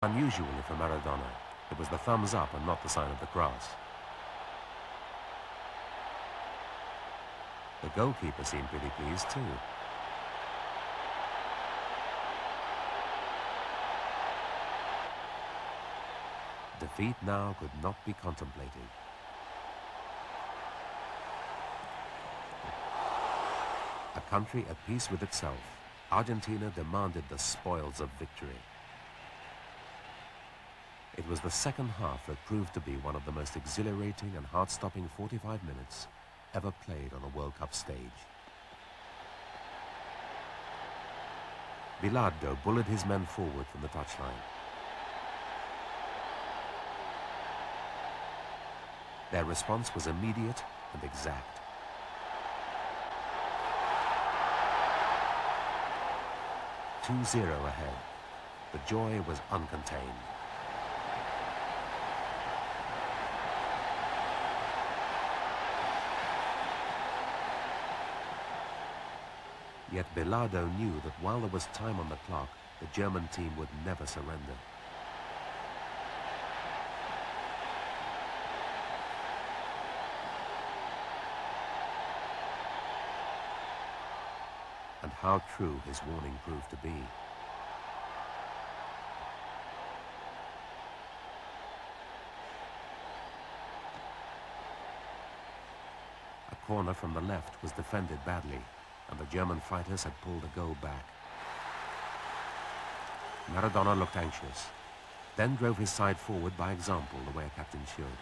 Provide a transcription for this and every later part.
Unusually for Maradona, it was the thumbs up and not the sign of the cross. The goalkeeper seemed pretty pleased too. Defeat now could not be contemplated. A country at peace with itself, Argentina demanded the spoils of victory. It was the second half that proved to be one of the most exhilarating and heart-stopping 45 minutes ever played on a World Cup stage. Bilardo bullied his men forward from the touchline. Their response was immediate and exact. "2-0 ahead. The joy was uncontained. Yet Bilardo knew that while there was time on the clock, the German team would never surrender. And how true his warning proved to be. A corner from the left was defended badly, and the German fighters had pulled a goal back. Maradona looked anxious, then drove his side forward by example, the way a captain should.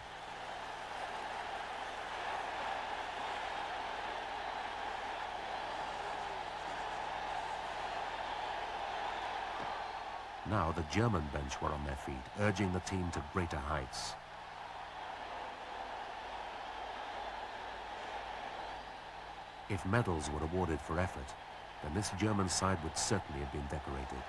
Now the German bench were on their feet, urging the team to greater heights. If medals were awarded for effort, then this German side would certainly have been decorated.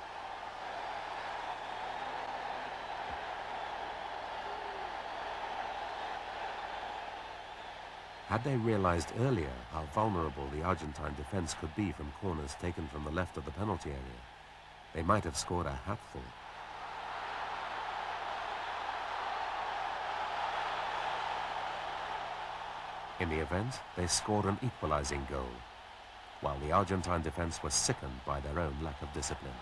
Had they realized earlier how vulnerable the Argentine defense could be from corners taken from the left of the penalty area, they might have scored a hatful. In the event, they scored an equalizing goal, while the Argentine defense was sickened by their own lack of discipline.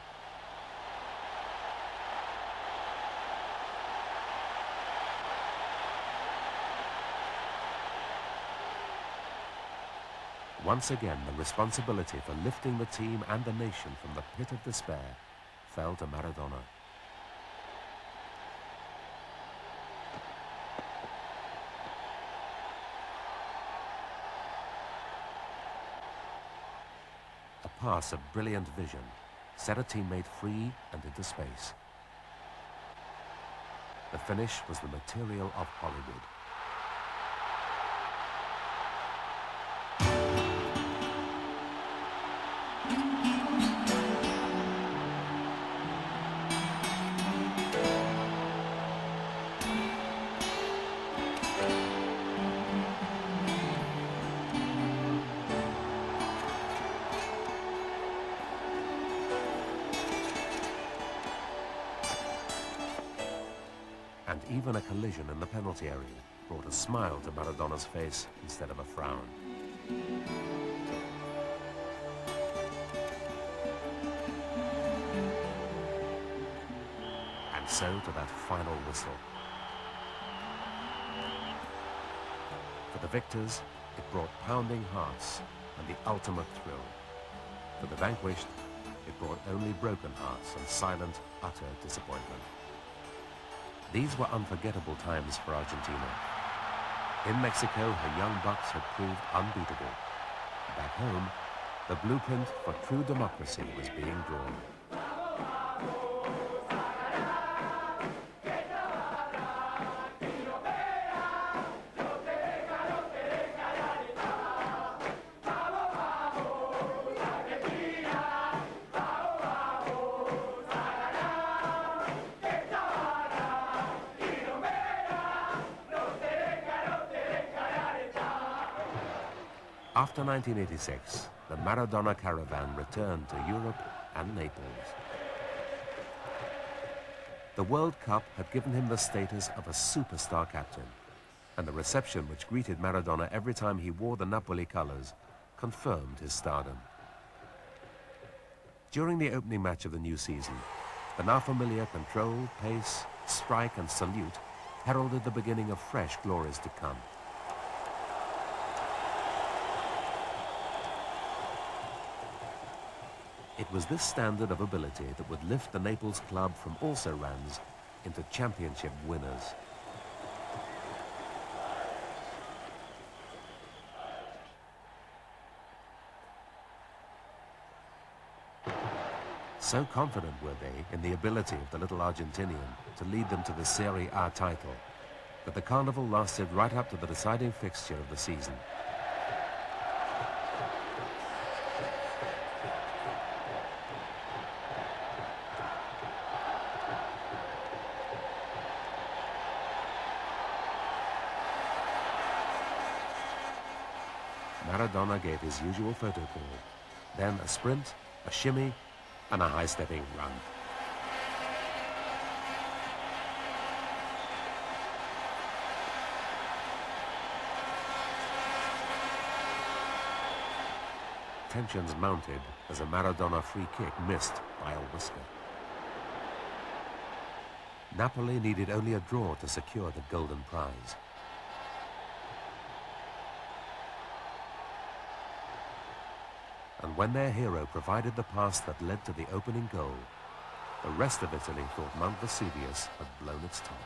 Once again, the responsibility for lifting the team and the nation from the pit of despair fell to Maradona. A pass of brilliant vision set a teammate free and into space. The finish was the material of Hollywood. And even a collision in the penalty area brought a smile to Maradona's face instead of a frown. And so to that final whistle. For the victors, it brought pounding hearts and the ultimate thrill. For the vanquished, it brought only broken hearts and silent, utter disappointment. These were unforgettable times for Argentina. In Mexico, her young bucks had proved unbeatable. Back home, the blueprint for true democracy was being drawn. After 1986, the Maradona caravan returned to Europe and Naples. The World Cup had given him the status of a superstar captain, and the reception which greeted Maradona every time he wore the Napoli colours confirmed his stardom. During the opening match of the new season, the now familiar control, pace, strike and salute heralded the beginning of fresh glories to come. It was this standard of ability that would lift the Naples club from also-rans into championship winners. So confident were they in the ability of the little Argentinian to lead them to the Serie A title that the carnival lasted right up to the deciding fixture of the season. Maradona gave his usual photo call, then a sprint, a shimmy, and a high-stepping run. Tensions mounted as a Maradona free kick missed by a whisker. Napoli needed only a draw to secure the golden prize. And when their hero provided the pass that led to the opening goal, the rest of Italy thought Mount Vesuvius had blown its top.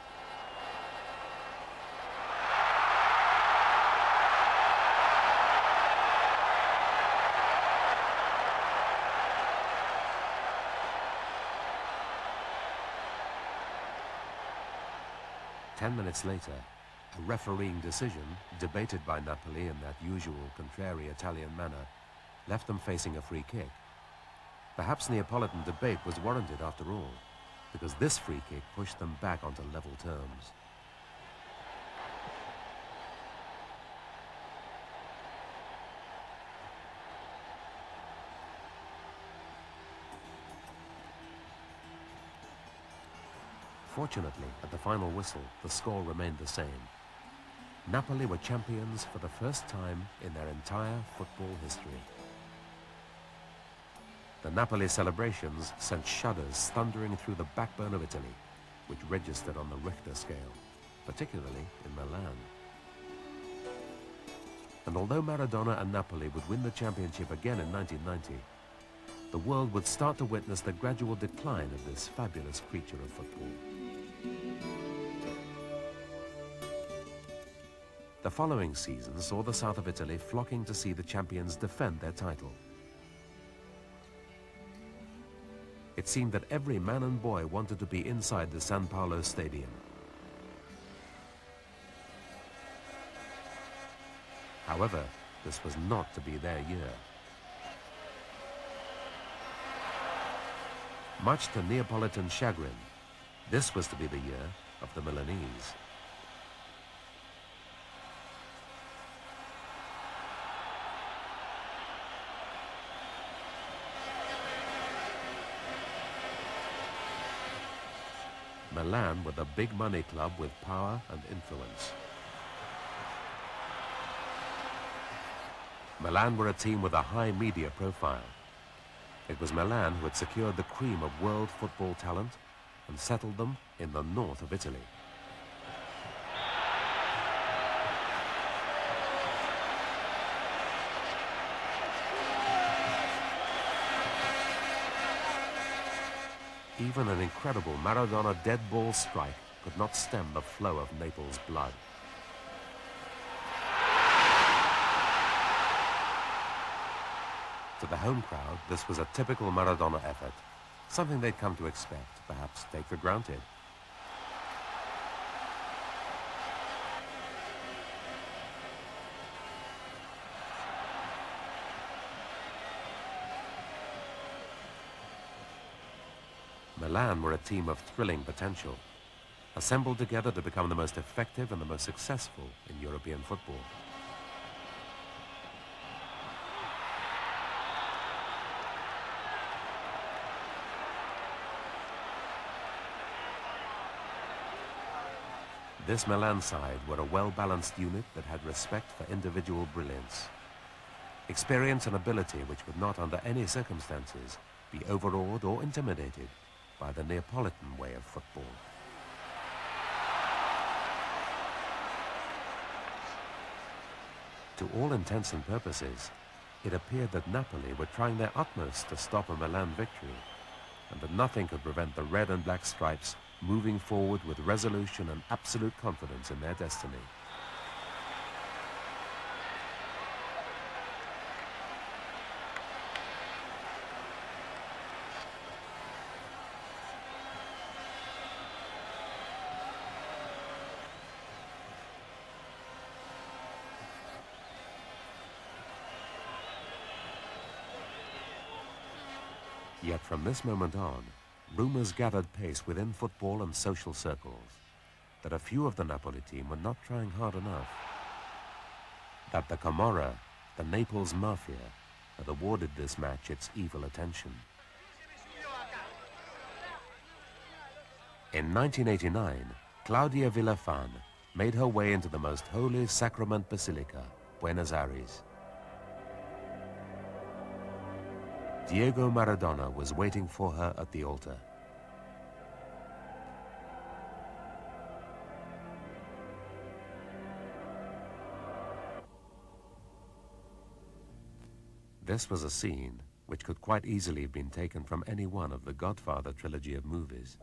Ten minutes later, a refereeing decision, debated by Napoli in that usual contrary Italian manner, left them facing a free kick. Perhaps Neapolitan debate was warranted after all, because this free kick pushed them back onto level terms. Fortunately, at the final whistle, the score remained the same. Napoli were champions for the first time in their entire football history. The Napoli celebrations sent shudders thundering through the backbone of Italy, which registered on the Richter scale, particularly in Milan. And although Maradona and Napoli would win the championship again in 1990, the world would start to witness the gradual decline of this fabulous creature of football. The following season saw the south of Italy flocking to see the champions defend their title. It seemed that every man and boy wanted to be inside the San Paolo Stadium. However, this was not to be their year. Much to Neapolitan chagrin, this was to be the year of the Milanese. Milan were the big money club with power and influence. Milan were a team with a high media profile. It was Milan who had secured the cream of world football talent and settled them in the north of Italy. Even an incredible Maradona dead ball strike could not stem the flow of Naples' blood. To the home crowd, this was a typical Maradona effort, something they'd come to expect, perhaps take for granted. Milan were a team of thrilling potential, assembled together to become the most effective and the most successful in European football. This Milan side were a well-balanced unit that had respect for individual brilliance, experience and ability which could not under any circumstances be overawed or intimidated by the Neapolitan way of football. To all intents and purposes, it appeared that Napoli were trying their utmost to stop a Milan victory, and that nothing could prevent the red and black stripes moving forward with resolution and absolute confidence in their destiny. Yet from this moment on, rumors gathered pace within football and social circles that a few of the Napoli team were not trying hard enough, that the Camorra, the Naples Mafia, had awarded this match its evil attention. In 1989, Claudia Villafan made her way into the Most Holy Sacrament Basilica, Buenos Aires. Diego Maradona was waiting for her at the altar. This was a scene which could quite easily have been taken from any one of the Godfather trilogy of movies.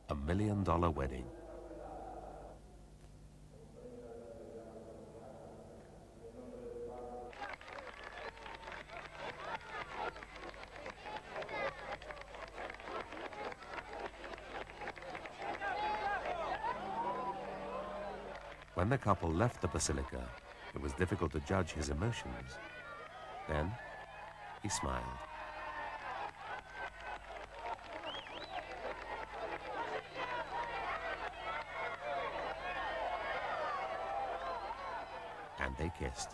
A $1 million wedding. When the couple left the basilica, it was difficult to judge his emotions. Then, he smiled. And they kissed.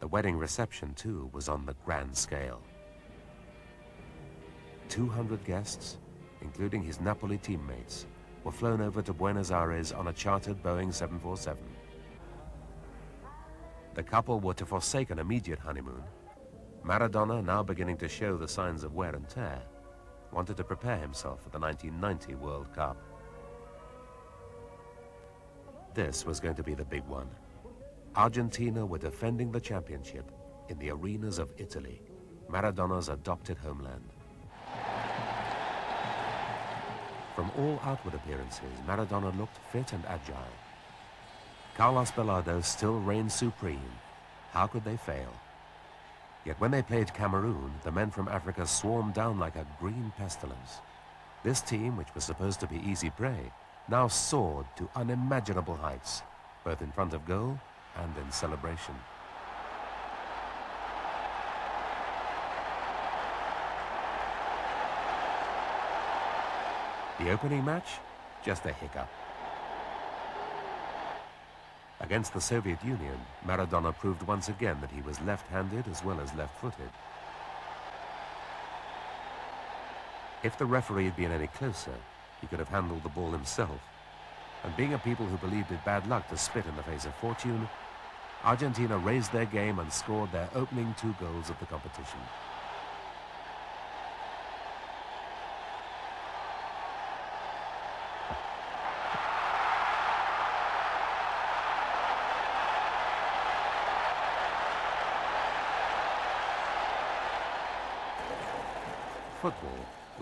The wedding reception, too, was on the grand scale. 200 guests, including his Napoli teammates, were flown over to Buenos Aires on a chartered Boeing 747. The couple were to forsake an immediate honeymoon. Maradona, now beginning to show the signs of wear and tear, wanted to prepare himself for the 1990 World Cup. This was going to be the big one. Argentina were defending the championship in the arenas of Italy, Maradona's adopted homeland. From all outward appearances, Maradona looked fit and agile. Carlos Bilardo still reigned supreme. How could they fail? Yet when they played Cameroon, the men from Africa swarmed down like a green pestilence. This team, which was supposed to be easy prey, now soared to unimaginable heights, both in front of goal and in celebration. The opening match, just a hiccup. Against the Soviet Union, Maradona proved once again that he was left-handed as well as left-footed. If the referee had been any closer, he could have handled the ball himself. And being a people who believed it bad luck to spit in the face of fortune, Argentina raised their game and scored their opening 2 goals of the competition. Football